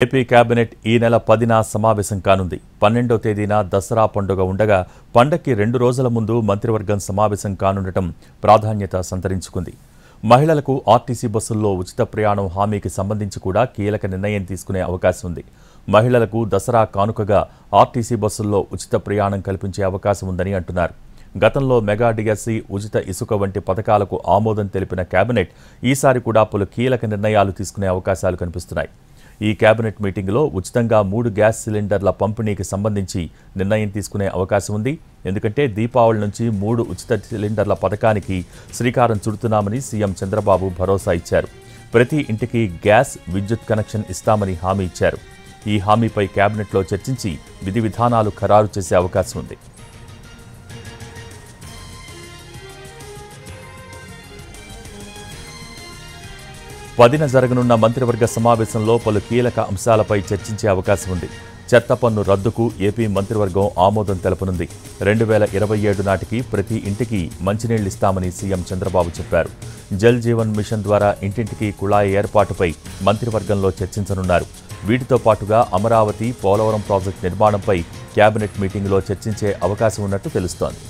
AP cabinet ఈ నెల 10న సమావేశం కానుంది. 12వ తేదీన దసరా పండుగ ఉండగా పండగకి 2 రోజుల ముందు మంత్రివర్గం సమావేశం కానుండటం ప్రాధాన్యత సంతరించుకుంది. మహిళలకు ఆర్టీసీ బస్సుల్లో ఉచిత ప్రయాణం హామీకి సంబంధించి కూడా కీలక నిర్ణయం తీసుకునే అవకాశం ఉంది. మహిళలకు దసరా కానుకగా ఆర్టీసీ బస్సుల్లో ఉచిత ప్రయాణం కల్పించే అవకాశం ఉందని అంటున్నారు. గతంలో మెగా డిఎస్సి, ఉచిత ఇసుక వంటి పథకాలకు ఆమోదం తెలిపిన కేబినెట్ ఈసారి కూడా పలు కీలక నిర్ణయాలు తీసుకునే అవకాశాలు కనిపిస్తున్నాయి. ఈ కేబినెట్ మీటింగులో ఉచితంగా 3 గ్యాస్ సిలిండర్ల పంపిణీకి సంబంధించి నిర్ణయం తీసుకునే అవకాశం ఉంది. ఎందుకంటే దీపావళి నుంచి 3 ఉచిత సిలిండర్ల పథకానికి శ్రీకారం చుడుతున్నామని సీఎం చంద్రబాబు భరోసా ఇచ్చారు. ప్రతి ఇంటికి గ్యాస్, విద్యుత్ కనెక్షన్ ఇస్తామని హామీ ఇచ్చారు. ఈ హామీపై కేబినెట్లో చర్చించి విధి విధానాలు ఖరారు చేసే అవకాశం ఉంది. పదిన జరగనున్న మంత్రివర్గ సమావేశంలో పలు కీలక అంశాలపై చర్చించే అవకాశం ఉంది. చెత్త పన్ను రద్దుకు ఏపీ మంత్రివర్గం ఆమోదం తెలపనుంది. 2027 నాటికి ప్రతి ఇంటికి మంచినీళ్లు ఇస్తామని సీఎం చంద్రబాబు చెప్పారు. జల్ జీవన్ మిషన్ ద్వారా ఇంటింటికి కుళాయి ఏర్పాటుపై మంత్రివర్గంలో చర్చించనున్నారు. వీటితో పాటుగా అమరావతి, పోలవరం ప్రాజెక్టు నిర్మాణంపై కేబినెట్ మీటింగులో చర్చించే అవకాశం ఉన్నట్టు తెలుస్తోంది.